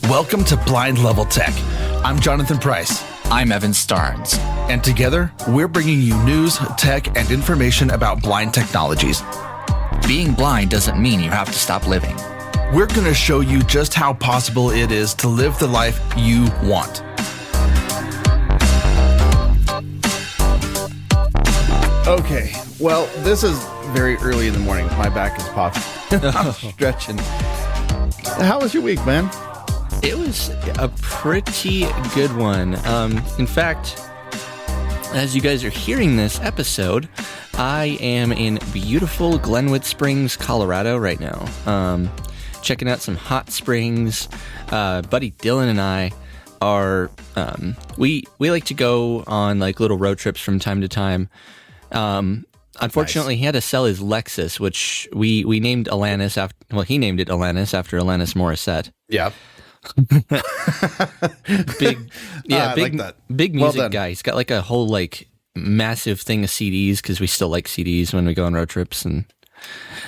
Welcome to Blind Level Tech. I'm Jonathan Price. I'm Evan Starnes. And together, we're bringing you news, tech, and information about blind technologies. Being blind doesn't mean you have to stop living. We're going to show you just how possible it is to live the life you want. Okay, well, this is very early in the morning. My back is popping. I'm stretching. How was your week, man? It was a pretty good one. In fact, as you guys are hearing this episode, I am in beautiful Glenwood Springs, Colorado right now. Checking out some hot springs. Buddy Dylan and I are, we like to go on like little road trips from time to time. Unfortunately, He had to sell his Lexus, which we named Alanis after, well, he named it Alanis after Alanis Morissette. Yeah. Big music guy. He's got like a whole like massive thing of CDs because we still like CDs when we go on road trips, and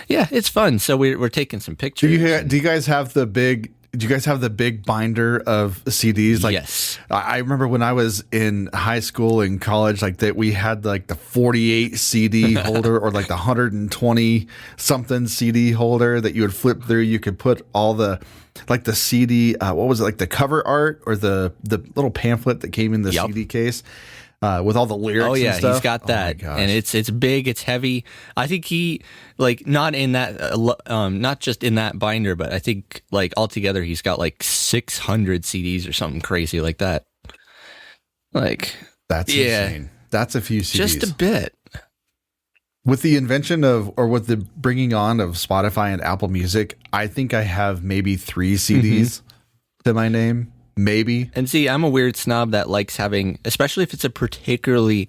yeah, it's fun. So we're taking some pictures. Do you guys have the big? Do you guys have the big binder of CDs? Like, yes. I remember when I was in high school and college, like that we had like the 48 CD holder or like the 120 something CD holder that you would flip through. You could put all the like the CD. What was it, like the cover art or the little pamphlet that came in the CD case? With all the lyrics. Oh yeah, and stuff. He's got that, and it's big, it's heavy. I think he like not in that, not just in that binder, but I think like altogether he's got like 600 CDs or something crazy like that. Like that's insane. That's a few CDs, just a bit. With the invention of, or with the bringing on of Spotify and Apple Music, I think I have maybe 3 CDs to my name. Maybe. And see, I'm a weird snob that likes having, especially if it's a particularly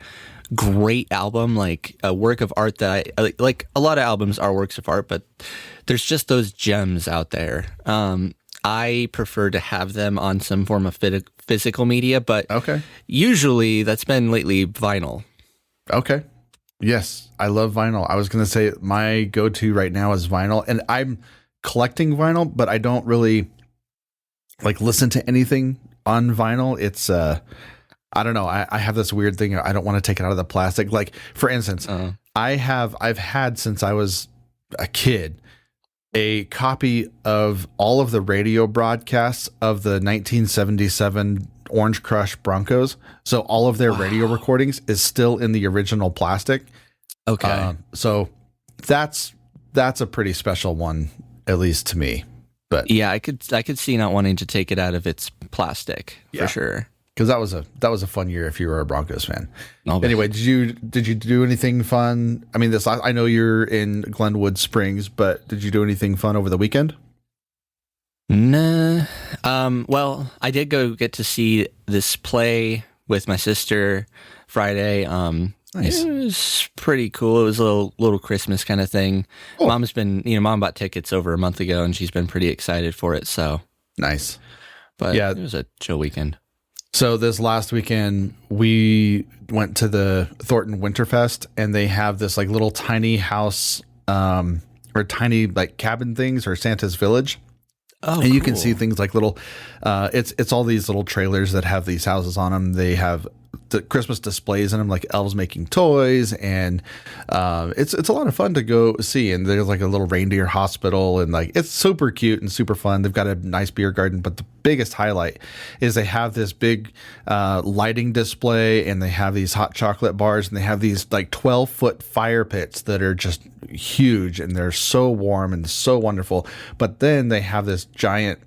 great album, like a work of art that I like. A lot of albums are works of art, but there's just those gems out there. I prefer to have them on some form of physical media, but usually that's been lately vinyl. Okay. Yes, I love vinyl. I was going to say my go-to right now is vinyl, and I'm collecting vinyl, but I don't really like listen to anything on vinyl. It's I don't know. I have this weird thing. I don't want to take it out of the plastic. Like for instance, I've had since I was a kid a copy of all of the radio broadcasts of the 1977 Orange Crush Broncos. So all of their radio recordings is still in the original plastic. Okay. So that's a pretty special one, at least to me. But yeah, I could see not wanting to take it out of its plastic for sure. Because that was a fun year if you were a Broncos fan. Anyway, did you do anything fun? I mean, I know you're in Glenwood Springs, but did you do anything fun over the weekend? Nah. Well, I did go get to see this play with my sister Friday. Nice. It was pretty cool. It was a little Christmas kind of thing. Oh. Mom bought tickets over a month ago, and she's been pretty excited for it. So nice. But yeah, it was a chill weekend. So this last weekend, we went to the Thornton Winterfest, and they have this like little tiny house, or tiny like cabin things, or Santa's Village. Oh, and you can see things like little, it's all these little trailers that have these houses on them. They have the Christmas displays in them, like elves making toys, and it's a lot of fun to go see. And there's like a little reindeer hospital, and like it's super cute and super fun. They've got a nice beer garden, but the biggest highlight is they have this big lighting display, and they have these hot chocolate bars, and they have these like 12-foot fire pits that are just huge, and they're so warm and so wonderful. But then they have this giant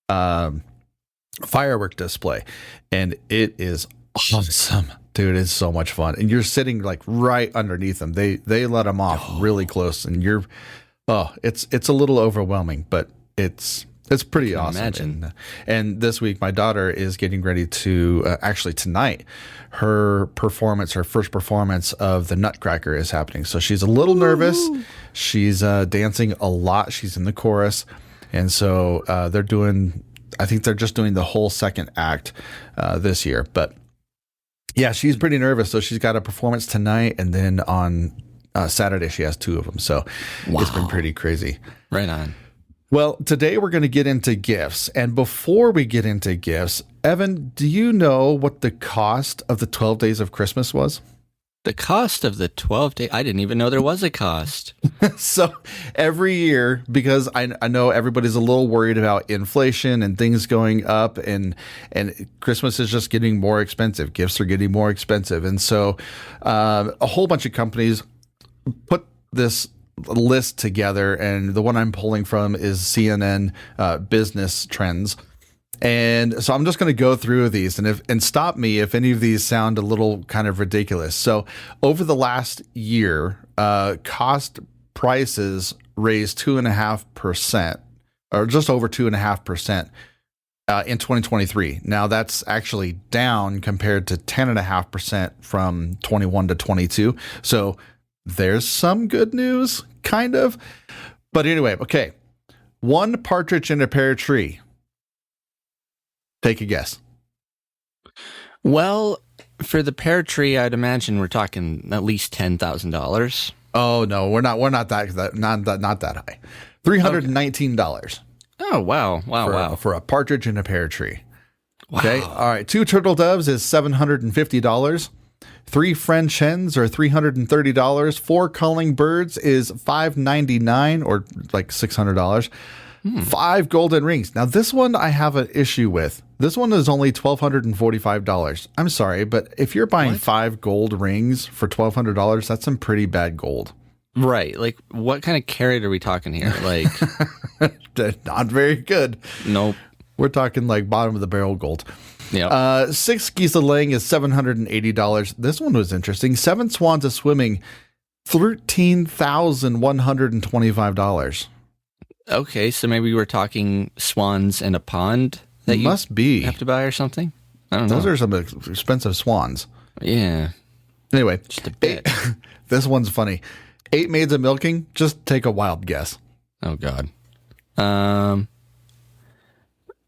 firework display, and it is awesome, dude. It's so much fun, and you're sitting like right underneath them. They let them off really close, and it's a little overwhelming, but it's pretty awesome. Imagine. And this week, my daughter is getting ready to actually tonight. Her first performance of the Nutcracker is happening, so she's a little nervous. She's dancing a lot. She's in the chorus, and so they're doing I think they're just doing the whole second act this year. But yeah, she's pretty nervous. So she's got a performance tonight, and then on Saturday she has 2 of them. So It's been pretty crazy. Right on. Well, today we're going to get into gifts. And before we get into gifts, Evan, do you know what the cost of the 12 Days of Christmas was? The cost of the 12 day, I didn't even know there was a cost. So every year, because I know everybody's a little worried about inflation and things going up, and Christmas is just getting more expensive. Gifts are getting more expensive. And so a whole bunch of companies put this list together, and the one I'm pulling from is CNN Business Trends. And so I'm just going to go through these and stop me if any of these sound a little kind of ridiculous. So over the last year, cost prices raised 2.5%, or just over 2.5%. In 2023. Now that's actually down compared to 10.5% from 21 to 22. So there's some good news, kind of. But anyway, okay. 1 partridge in a pear tree. Take a guess. Well, for the pear tree, I'd imagine we're talking at least $10,000. Oh no, we're not not that high. $319. Oh wow. For a partridge in a pear tree. Wow. Okay. All right. 2 turtle doves is $750. 3 French hens are $330. 4 calling birds is $599, or like $600. 5 golden rings. Now this one I have an issue with. This one is only $1,245. I'm sorry, but if you're buying 5 gold rings for $1,200, that's some pretty bad gold. Right. Like, what kind of carat are we talking here? Like, not very good. Nope. We're talking like bottom of the barrel gold. Yeah. 6 geese a laying is $780. This one was interesting. 7 swans a swimming, $13,125. Okay, so maybe we're talking swans in a pond that you must be have to buy or something. I don't know. Those are some expensive swans. Yeah. Anyway, just a bit. This one's funny. 8 maids of milking. Just take a wild guess. Oh God.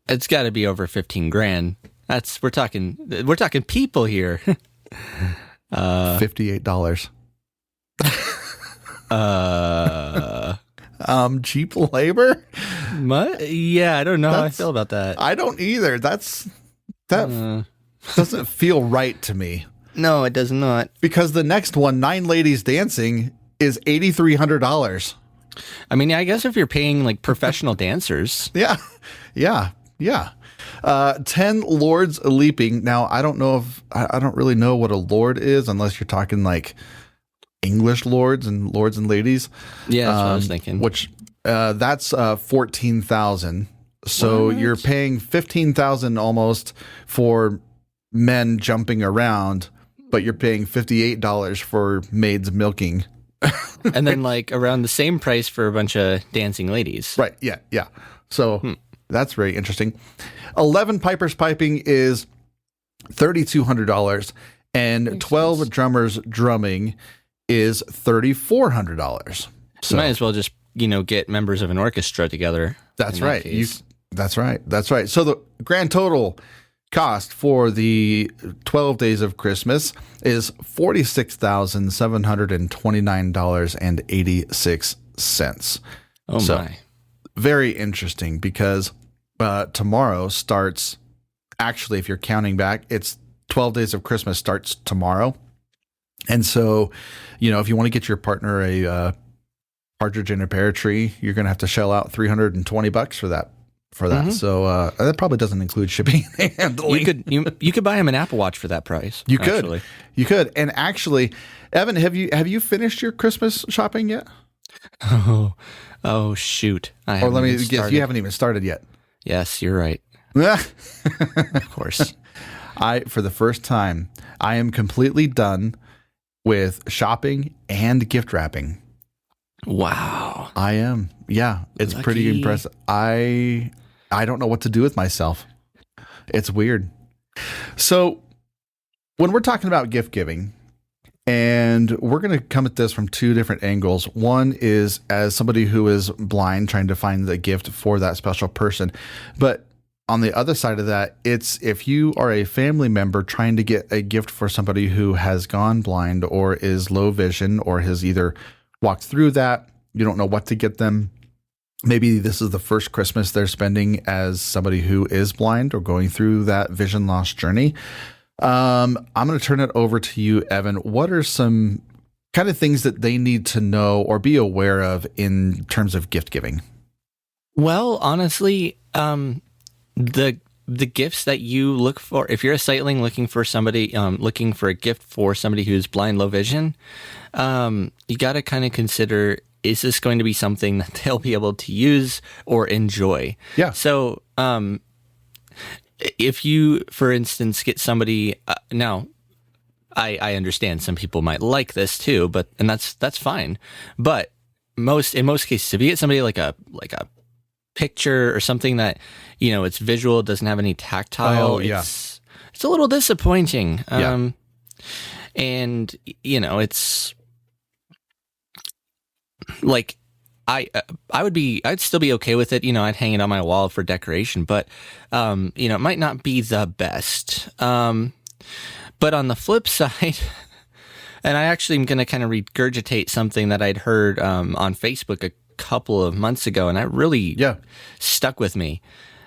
It's got to be over 15 grand. We're talking people here. $58. Cheap labor? Yeah, I don't know how I feel about that. I don't either. That doesn't feel right to me. No, it does not. Because the next one, 9 ladies dancing, is $8,300. I mean, I guess if you're paying like professional dancers. Yeah. 10 lords a leaping. Now, I don't really know what a lord is, unless you're talking like English lords and ladies. Yeah, that's what I was thinking. Which that's $14,000. So you're paying $15,000 almost for men jumping around, but you're paying $58 for maids milking. And then like around the same price for a bunch of dancing ladies. Right. Yeah. So that's very interesting. 11 pipers piping is $3,200, and 12 drummers drumming is $3,400. So you might as well just, get members of an orchestra together. That's right. That's right. So the grand total cost for the 12 Days of Christmas is $46,729.86. Oh my. Very interesting, because tomorrow starts, actually, if you're counting back, it's 12 Days of Christmas starts tomorrow. And so, if you want to get your partner a partridge in a pear tree, you're going to have to shell out $320 for that. Mm-hmm. So that probably doesn't include shipping and handling. You could buy him an Apple Watch for that price. You could. And actually, Evan, have you finished your Christmas shopping yet? Oh shoot! Or let me guess, you haven't even started yet. Yes, you're right. Of course. For the first time, I am completely done with shopping and gift wrapping. Wow. I am. Yeah, it's Lucky. Pretty impressive. I don't know what to do with myself. It's weird. So when we're talking about gift giving, and we're going to come at this from 2 different angles. One is as somebody who is blind, trying to find the gift for that special person. But on the other side of that, it's if you are a family member trying to get a gift for somebody who has gone blind or is low vision or has either walked through that, you don't know what to get them. Maybe this is the first Christmas they're spending as somebody who is blind or going through that vision loss journey. I'm going to turn it over to you, Evan. What are some kind of things that they need to know or be aware of in terms of gift giving? Well, honestly, the gifts that you look for, if you're a sightling looking for somebody, looking for a gift for somebody who's blind, low vision, you got to kind of consider, is this going to be something that they'll be able to use or enjoy? Yeah. So, if you, for instance, get somebody, now, I understand some people might like this too, and that's fine. But in most cases, if you get somebody like a picture or something that, it's visual, doesn't have any tactile, it's a little disappointing. And it's like, I'd still be okay with it. I'd hang it on my wall for decoration, but, it might not be the best. But on the flip side, and I actually am going to kind of regurgitate something that I'd heard, on Facebook a couple of months ago, and that really stuck with me.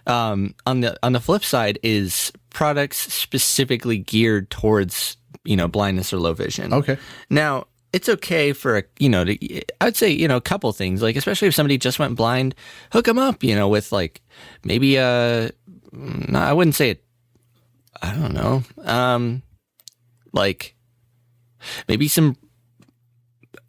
On the flip side is products specifically geared towards, blindness or low vision. Okay. Now, it's okay for, I'd say, a couple things, like, especially if somebody just went blind, hook them up, with like maybe no, I wouldn't say it. I don't know. Like maybe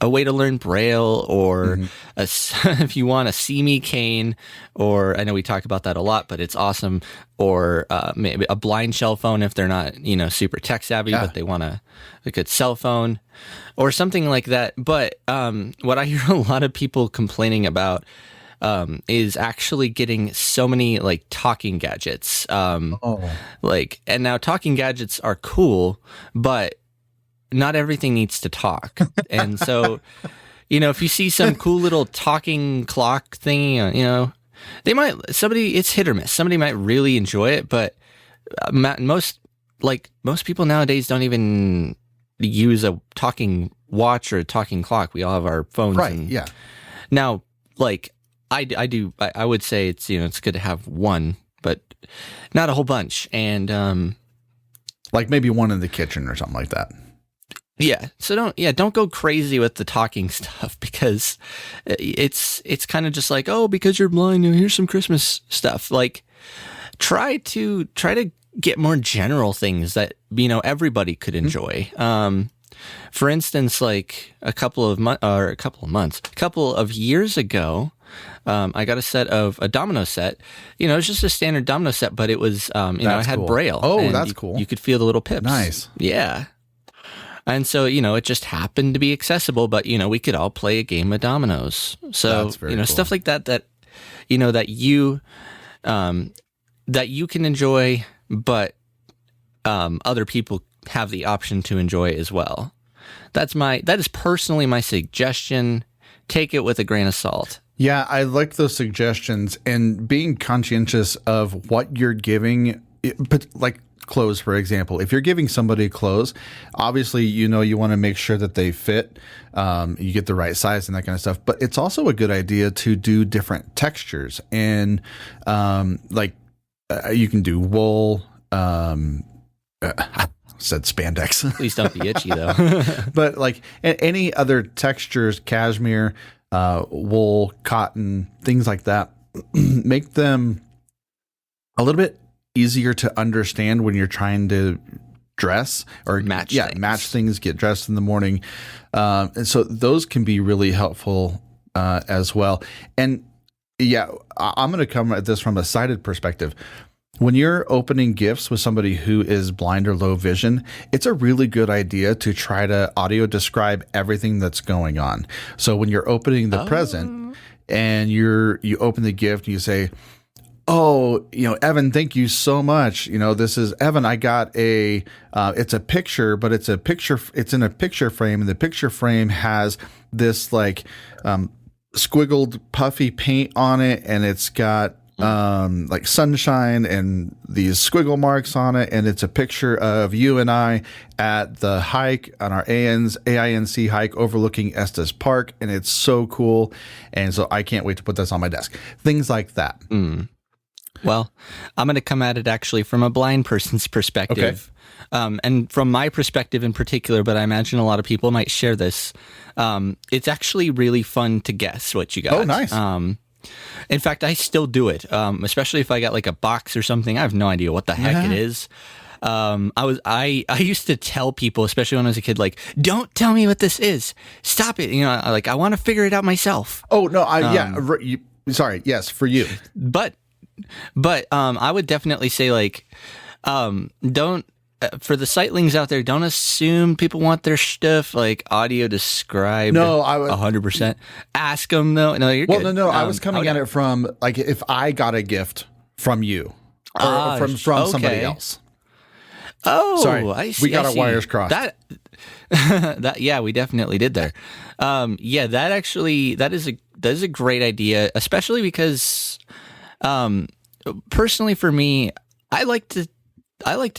a way to learn Braille, or if you want a See Me cane, or I know we talk about that a lot, but it's awesome. Or maybe a blind shell phone if they're not, super tech savvy, but they want a good cell phone or something like that. But what I hear a lot of people complaining about is actually getting so many like talking gadgets. And now talking gadgets are cool, but not everything needs to talk. And so, if you see some cool little talking clock thing, it's hit or miss. Somebody might really enjoy it, but most people nowadays don't even use a talking watch or a talking clock. We all have our phones. Right. Yeah. Now, like I would say it's, it's good to have one, but not a whole bunch. And, like maybe one in the kitchen or something like that. Yeah. So don't go crazy with the talking stuff, because it's kind of just like, oh, because you're blind, here's some Christmas stuff. Like try to get more general things that, everybody could enjoy. For instance, like a couple of years ago, I got a domino set. It's just a standard domino set, but it was, it had cool. Braille. Oh, that's cool. You could feel the little pips. Nice. Yeah. And so, it just happened to be accessible, but, we could all play a game of dominoes. So, cool. Stuff like that, that you can enjoy, but other people have the option to enjoy as well. That is personally my suggestion. Take it with a grain of salt. Yeah, I like those suggestions, and being conscientious of what you're giving, but like clothes, for example. If you're giving somebody clothes, obviously, you want to make sure that they fit, you get the right size and that kind of stuff. But it's also a good idea to do different textures, and you can do wool. I said spandex. Please don't be itchy though. But like any other textures, cashmere, wool, cotton, things like that, make them a little bit easier to understand when you're trying to dress or match things, get dressed in the morning. And so those can be really helpful as well. And I'm going to come at this from a sighted perspective. When you're opening gifts with somebody who is blind or low vision, it's a really good idea to try to audio describe everything that's going on. So when you're opening the present and you open the gift and you say, oh, Evan, thank you so much. This is Evan. I got it's a picture, but it's in a picture frame, and the picture frame has this like squiggled puffy paint on it, and it's got like sunshine and these squiggle marks on it, and it's a picture of you and I at the hike on our AINC hike overlooking Estes Park, and it's so cool. And so I can't wait to put this on my desk. Things like that. Well, I'm going to come at it actually from a blind person's perspective. And from my perspective in particular, but I imagine a lot of people might share this. It's actually really fun to guess what you got. Oh, nice. In fact, I still do it, especially if I got like a box or something. I have no idea what the heck it is. I used to tell people, especially when I was a kid, like, don't tell me what this is. Stop it. You know, I want to figure it out myself. Oh, no. Sorry. Yes, for you. But I would definitely say, like, don't, for the sightlings out there, don't assume people want their stuff like audio described. No, I would 100%. Ask them though. No, you're good. No. I was coming at it from like if I got a gift from you or from somebody else. Oh, sorry, I see. We got our wires crossed. Yeah, we definitely did there. Yeah, that is a great idea, especially because, personally for me, I like to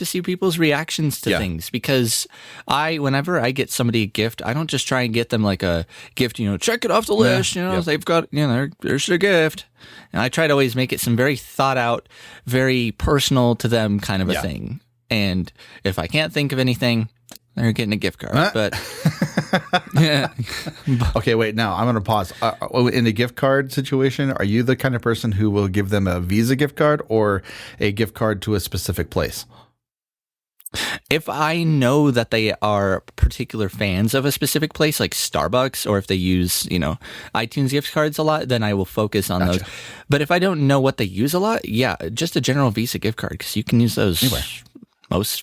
see people's reactions to things, because whenever I get somebody a gift, I don't just try and get them like a gift, check it off the list, they've got, there's their gift. And I try to always make it some very thought out, very personal to them kind of a thing. And if I can't think of anything, they're getting a gift card. But okay, wait. Now I'm going to pause. In a gift card situation, are you the kind of person who will give them a Visa gift card or a gift card to a specific place? If I know that they are particular fans of a specific place, like Starbucks, or if they use, iTunes gift cards a lot, then I will focus on those. But if I don't know what they use a lot, just a general Visa gift card, because you can use those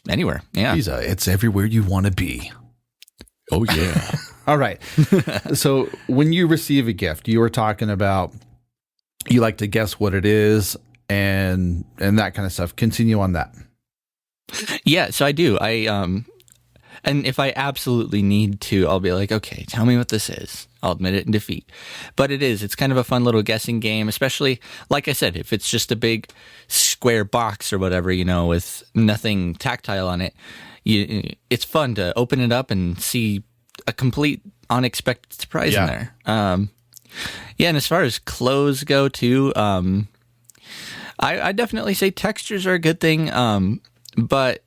anywhere. Yeah. Visa, it's everywhere you want to be. Oh, yeah. All right. So when you receive a gift, you were talking about you like to guess what it is and that kind of stuff. Continue on that. Yeah, so I do. And if I absolutely need to, I'll be like, okay, tell me what this is. I'll admit it in defeat. But it's kind of a fun little guessing game, especially, like I said, if it's just a big square box or whatever, with nothing tactile on it, it's fun to open it up and see a complete unexpected surprise in there. And as far as clothes go too, I definitely say textures are a good thing. But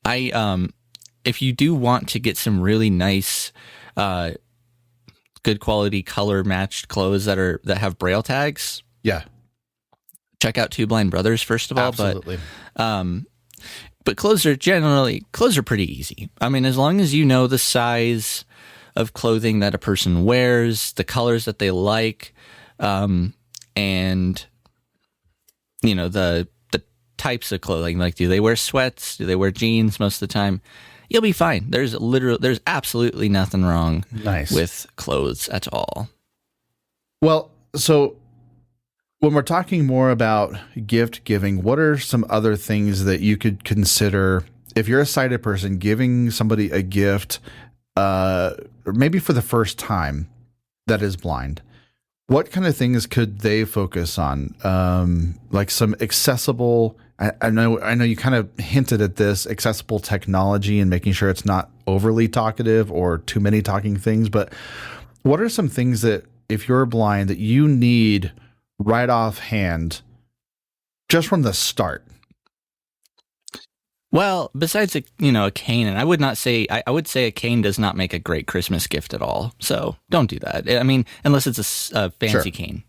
if you do want to get some really nice, good quality color matched clothes that have Braille tags, check out Two Blind Brothers first of all. Absolutely. But clothes are pretty easy. I mean, as long as you know the size of clothing that a person wears, the colors that they like, and the types of clothing, like do they wear sweats, do they wear jeans most of the time, you'll be fine. There's absolutely nothing wrong with clothes at all. Well, so when we're talking more about gift giving, what are some other things that you could consider if you're a sighted person giving somebody a gift, or maybe for the first time that is blind? What kind of things could they focus on? Like some accessible, I know you kind of hinted at this, accessible technology and making sure it's not overly talkative or too many talking things. But what are some things that if you're blind that you need right offhand just from the start? Well, besides a cane, and I would not say I would say a cane does not make a great Christmas gift at all. So don't do that. I mean, unless it's a fancy cane.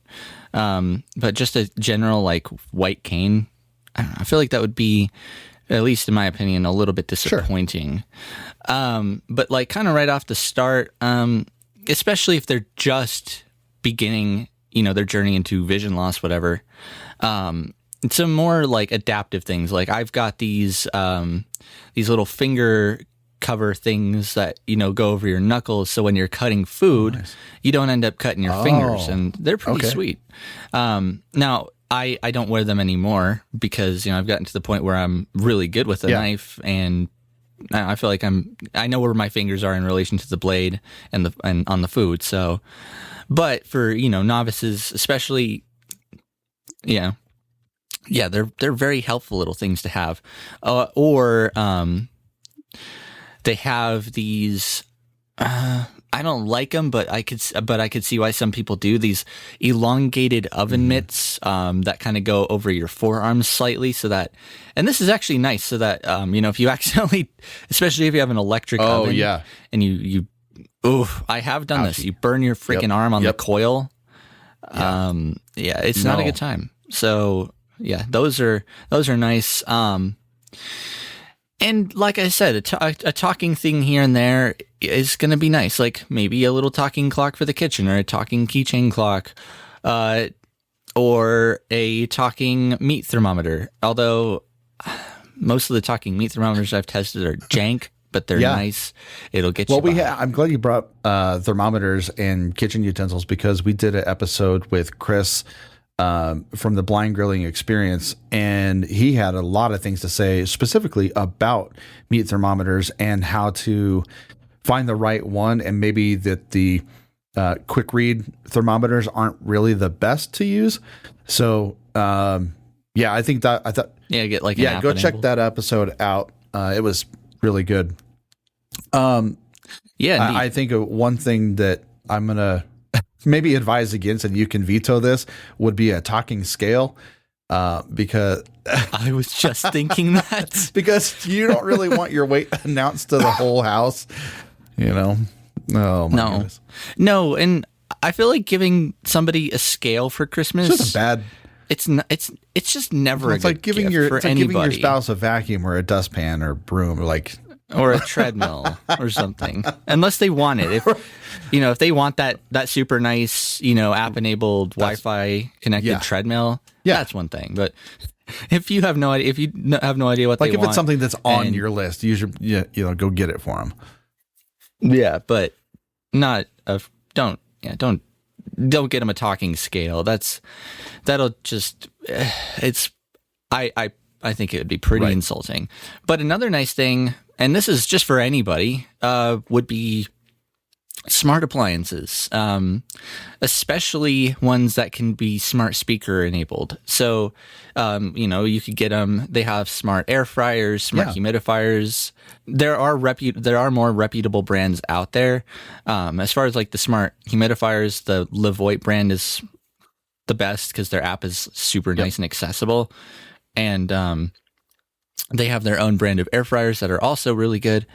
But just a general like white cane, I don't know, I feel like that would be, at least in my opinion, a little bit disappointing. But like kind of right off the start, especially if they're just beginning, their journey into vision loss, whatever. Some more like adaptive things. Like I've got these little finger cover things that, go over your knuckles. So when you're cutting food, you don't end up cutting your fingers, and they're pretty sweet. Now I don't wear them anymore because, I've gotten to the point where I'm really good with a knife, and I feel like I know where my fingers are in relation to the blade and on the food. So, but for, novices, especially, Yeah. Yeah, they're very helpful little things to have. Or they have these. I don't like them, but I could see why some people do these elongated oven mitts that kind of go over your forearms slightly, so that. And this is actually nice, so that if you accidentally, especially if you have an electric oven, and you I have done this. You burn your freaking arm on the coil. It's not a good time. So. Yeah, those are nice. And like I said, a talking thing here and there is going to be nice. Like maybe a little talking clock for the kitchen, or a talking keychain clock, or a talking meat thermometer. Although most of the talking meat thermometers I've tested are jank, but they're nice. It'll get you. Well, I'm glad you brought thermometers and kitchen utensils, because we did an episode with Chris from the Blind Grilling Experience, and he had a lot of things to say specifically about meat thermometers and how to find the right one, and maybe that the quick read thermometers aren't really the best to use. So I think that I thought get like go check that episode out. It was really good. I think one thing that I'm gonna maybe advise against, and you can veto this, would be a talking scale, because I was just thinking that. Because you don't really want your weight announced to the whole house, Oh my goodness. No, and I feel like giving somebody a scale for Christmas it's just bad. It's just never. It's like giving your spouse a vacuum or a dustpan or broom, or a treadmill or something, unless they want it. If they want that super nice, app-enabled Wi-Fi connected treadmill, that's one thing. But if you have no idea, have no idea what they want, if it's something that's on your list, you should, go get it for them. Yeah, but not don't get them a talking scale. That'll just I think it would be pretty insulting. But another nice thing, and this is just for anybody, would be smart appliances, especially ones that can be smart speaker enabled. So, you could get them. They have smart air fryers, smart humidifiers. There are more reputable brands out there. As far as like the smart humidifiers, the Levoit brand is the best because their app is super nice and accessible. And they have their own brand of air fryers that are also really good.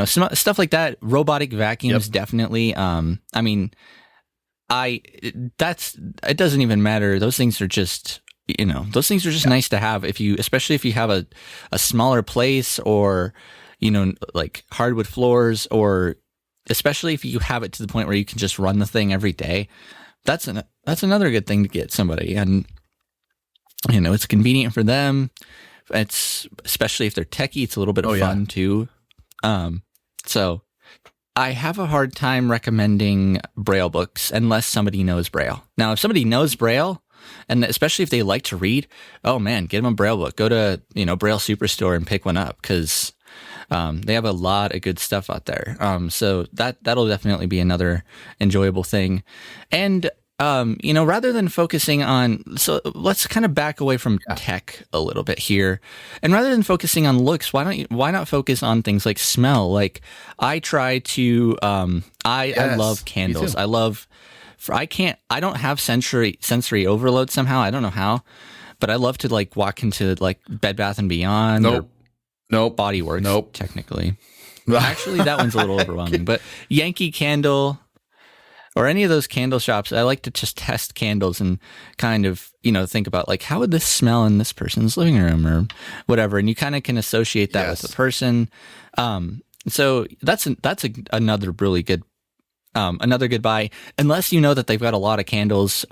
Stuff like that. Robotic vacuums, definitely. It doesn't even matter. Those things are just, nice to have especially if you have a smaller place, or, like hardwood floors, or especially if you have it to the point where you can just run the thing every day. That's another good thing to get somebody. And, it's convenient for them. It's especially if they're techie, it's a little bit of fun too. So I have a hard time recommending Braille books unless somebody knows Braille. Now, if somebody knows Braille, and especially if they like to read, oh man, get them a Braille book. Go to, Braille Superstore and pick one up, because they have a lot of good stuff out there. So that'll definitely be another enjoyable thing. And rather than focusing on, so let's kind of back away from tech a little bit here, and rather than focusing on looks, why not focus on things like smell? Like I try to, I love candles. I don't have sensory overload somehow. I don't know how, but I love to like walk into like Bed Bath and Beyond. Nope. Body Works. Technically. Actually, that one's a little overwhelming, but Yankee Candle, or any of those candle shops, I like to just test candles and kind of, think about like, how would this smell in this person's living room or whatever. And you kind of can associate that with the person. So that's another really good, another good buy, unless you know that they've got a lot of candles.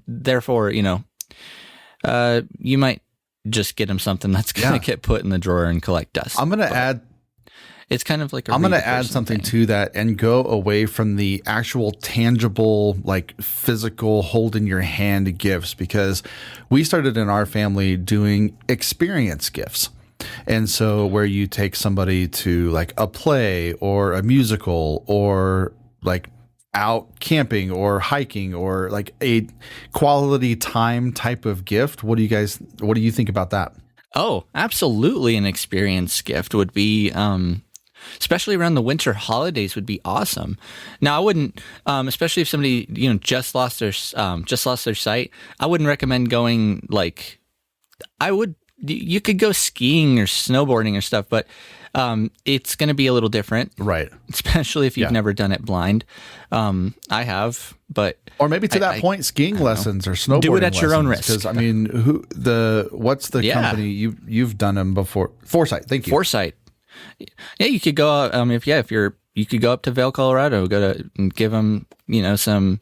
Therefore, you might just get them something that's going to get put in the drawer and collect dust. I'm going to add. It's kind of like I'm going to add something to that and go away from the actual tangible, like physical hold in your hand gifts, because we started in our family doing experience gifts. And so where you take somebody to like a play or a musical or like out camping or hiking or like a quality time type of gift. What do you think about that? Oh, absolutely. An experience gift would be, especially around the winter holidays, would be awesome. Now, I wouldn't, especially if somebody just lost their sight. I wouldn't recommend going like. You could go skiing or snowboarding or stuff, but it's going to be a little different, right? Especially if you've never done it blind. I have, but or maybe to that point, skiing lessons or snowboarding. Do it at your own risk. Because I mean, what's the company you've done them before? Foresight. Thank you. Foresight. Yeah, you could go. You could go up to Vail, Colorado, and give them some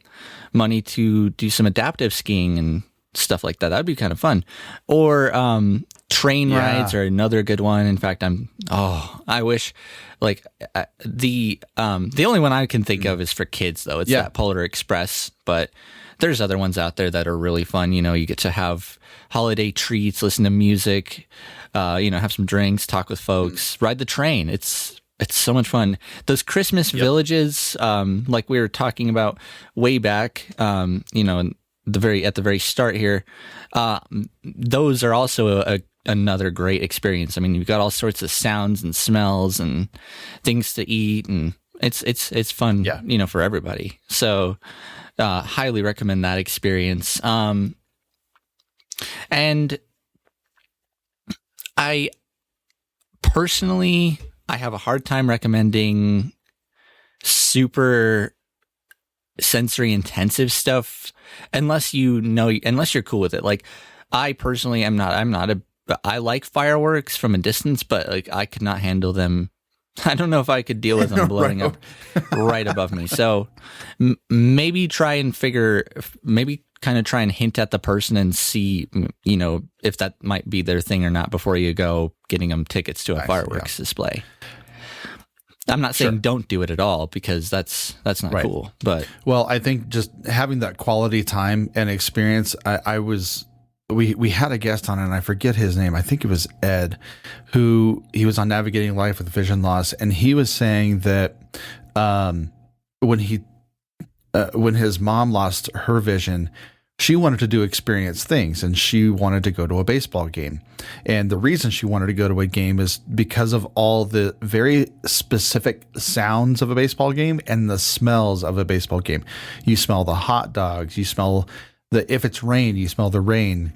money to do some adaptive skiing and stuff like that. That'd be kind of fun. Or train rides are another good one. In fact, I wish the only one I can think of is for kids though. It's that Polar Express, but there's other ones out there that are really fun. You get to have holiday treats, listen to music, have some drinks, talk with folks, ride the train. It's so much fun. Those Christmas villages, like we were talking about way back, at the very start here, those are also another great experience. I mean, you've got all sorts of sounds and smells and things to eat, and it's fun, for everybody. So, highly recommend that experience. And I personally, I have a hard time recommending super sensory intensive stuff unless you're cool with it. Like I personally I like fireworks from a distance, but like I could not handle them. I don't know if I could deal with them blowing up right above me. So maybe try and hint at the person and see, if that might be their thing or not before you go getting them tickets to a fireworks display. I'm not saying don't do it at all, because that's not cool. But I think just having that quality time and experience. We had a guest on, and I forget his name. I think it was Ed, he was on Navigating Life with Vision Loss, and he was saying that when his mom lost her vision, she wanted to do experience things, and she wanted to go to a baseball game. And the reason she wanted to go to a game is because of all the very specific sounds of a baseball game and the smells of a baseball game. You smell the hot dogs, you smell if it's rain, you smell the rain,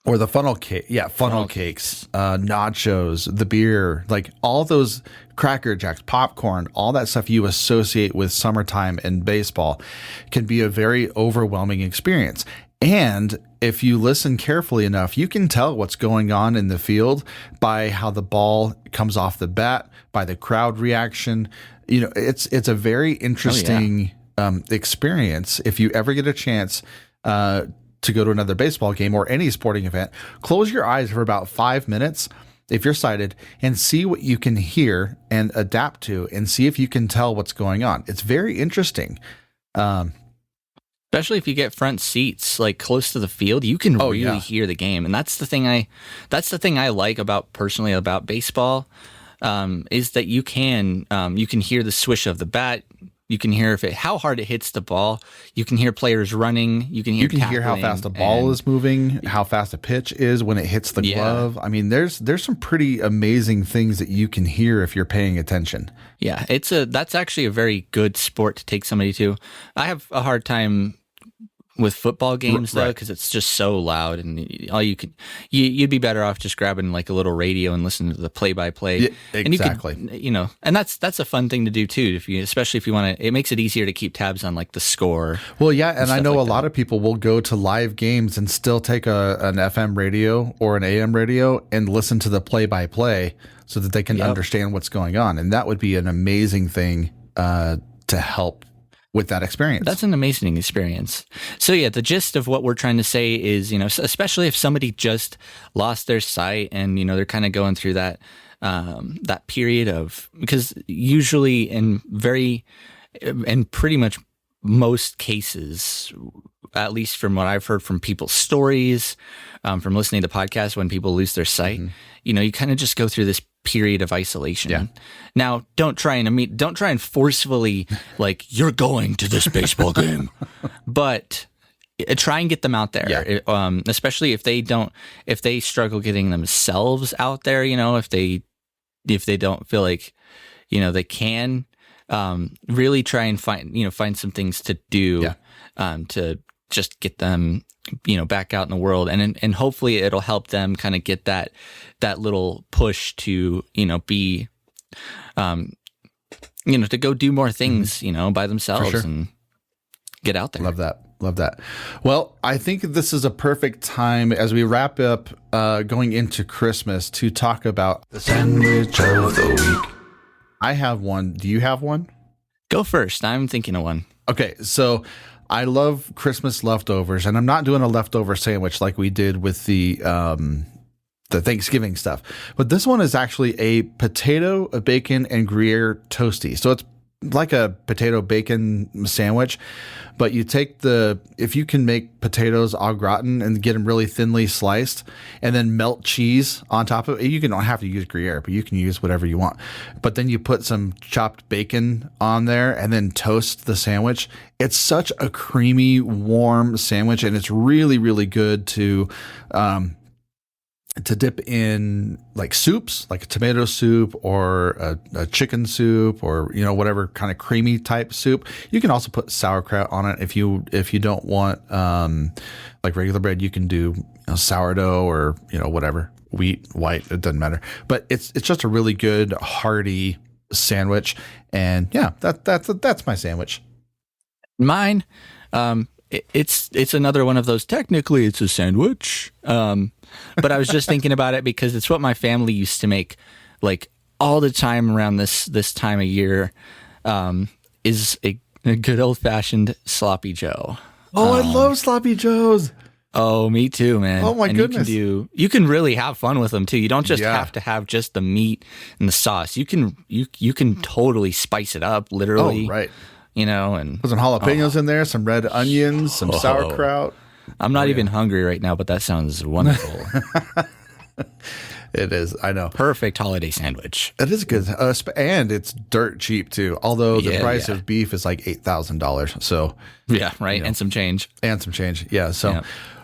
or the funnel cake. Yeah, funnel cakes, nachos, the beer, like all those Cracker Jacks, popcorn, all that stuff you associate with summertime and baseball can be a very overwhelming experience. And if you listen carefully enough, you can tell what's going on in the field by how the ball comes off the bat, by the crowd reaction. It's a very interesting experience. If you ever get a chance to go to another baseball game or any sporting event, close your eyes for about 5 minutes if you're sighted and see what you can hear and adapt to, and see if you can tell what's going on. It's very interesting. Especially if you get front seats like close to the field, you can really hear the game. And that's the thing I like about baseball, is that you can hear the swish of the bat. You can hear how hard it hits the ball. You can hear players running. You can hear how fast the ball is moving, how fast a pitch is when it hits the glove. I mean, there's some pretty amazing things that you can hear if you're paying attention. Yeah, that's actually a very good sport to take somebody to. I have a hard time with football games though, because it's just so loud, and you'd be better off just grabbing like a little radio and listening to the play-by-play. Yeah, exactly. And you could, and that's a fun thing to do too. Especially if you want to, it makes it easier to keep tabs on like the score. Well, yeah, and I know a lot of people will go to live games and still take an FM radio or an AM radio and listen to the play-by-play so that they can understand what's going on, and that would be an amazing thing to help with that experience. That's an amazing experience. So yeah, the gist of what we're trying to say is, especially if somebody just lost their sight and, they're kind of going through that period of, because usually in pretty much most cases, at least from what I've heard from people's stories, from listening to podcasts, when people lose their sight, you kind of just go through this period of isolation. Yeah. Now, don't try and forcefully like you're going to this baseball game, but try and get them out there. Yeah. Especially if they struggle getting themselves out there. If they don't feel like they can. Really try and find some things to do to just get them back out in the world, and hopefully it'll help them kind of get that little push to be to go do more things by themselves and get out there. Love that. Well, I think this is a perfect time as we wrap up going into Christmas to talk about the sandwich of the week. I have one. Do you have one? Go first. I'm thinking of one. Okay, so I love Christmas leftovers, and I'm not doing a leftover sandwich like we did with the Thanksgiving stuff. But this one is actually a potato, a bacon, and Gruyere toasty. So it's like a potato bacon sandwich, but you take if you can make potatoes au gratin and get them really thinly sliced and then melt cheese on top of it. You don't have to use Gruyere, but you can use whatever you want. But then you put some chopped bacon on there and then toast the sandwich. It's such a creamy, warm sandwich, and it's really, really good to dip in like soups, like a tomato soup or a chicken soup or whatever kind of creamy type soup. You can also put sauerkraut on it if you don't want like regular bread. You can do sourdough or whatever, wheat, white, it doesn't matter. But it's just a really good hearty sandwich, and yeah, that's my sandwich. Mine, it's another one of those. Technically, it's a sandwich. But I was just thinking about it because it's what my family used to make like all the time around this time of year, is a good old fashioned sloppy Joe. Oh, I love sloppy Joes. Oh, me too, man. Oh my goodness. You can really have fun with them too. You don't just have to have just the meat and the sauce. You can totally spice it up, literally. Oh, right. And put some jalapenos in there, some red onions, some sauerkraut. I'm not even hungry right now, but that sounds wonderful. It is. I know. Perfect holiday sandwich. It is good. And it's dirt cheap too. Although the price of beef is like $8,000. So yeah, right. And some change. Yeah. So,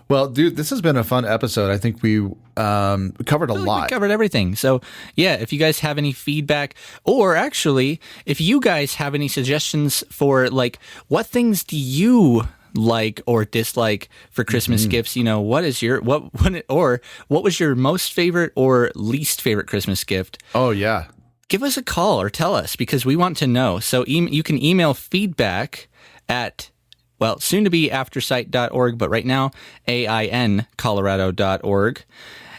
well, dude, this has been a fun episode. I think we covered a lot. We covered everything. So yeah, if you guys have any feedback, or actually, if you guys have any suggestions for like what things do you like or dislike for Christmas gifts, what is your what was your most favorite or least favorite Christmas gift? Oh yeah, give us a call or tell us, because we want to know. So you can email feedback at soon to be aftersight.org, but right now aincolorado.org.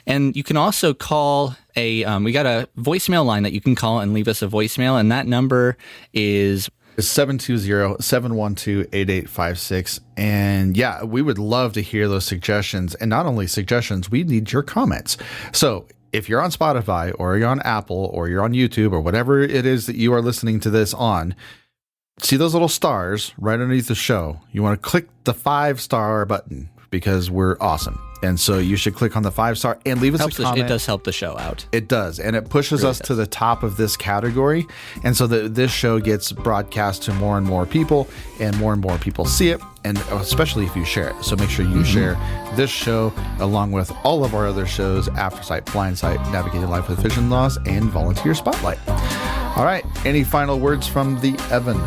And you can also call we got a voicemail line that you can call and leave us a voicemail, and that number is 720-712-8856. And yeah, we would love to hear those suggestions. And not only suggestions, we need your comments. So if you're on Spotify or you're on Apple or you're on YouTube or whatever it is that you are listening to this on, see those little stars right underneath the show. You want to click the 5-star button because we're awesome. And so you should click on the 5-star and leave us a comment. It does help the show out. It does. And it pushes us to the top of this category. And so that this show gets broadcast to more and more people see it. And especially if you share it. So make sure you share this show along with all of our other shows, Aftersight, Blindsight, Navigating Life with Vision Loss, and Volunteer Spotlight. All right. Any final words from the Evan?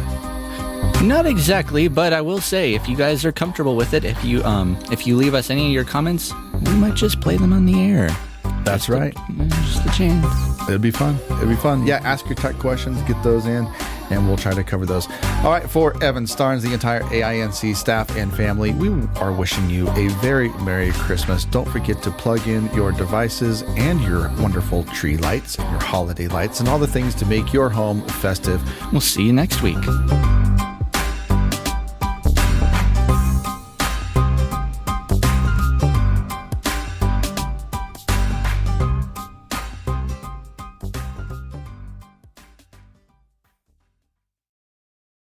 Not exactly, but I will say, if you guys are comfortable with it, if you leave us any of your comments, we might just play them on the air. That's right. Just a chance. It'd be fun. Yeah, ask your tech questions, get those in, and we'll try to cover those. All right, for Evan Starnes, the entire AINC staff and family, we are wishing you a very Merry Christmas. Don't forget to plug in your devices and your wonderful tree lights, your holiday lights, and all the things to make your home festive. We'll see you next week.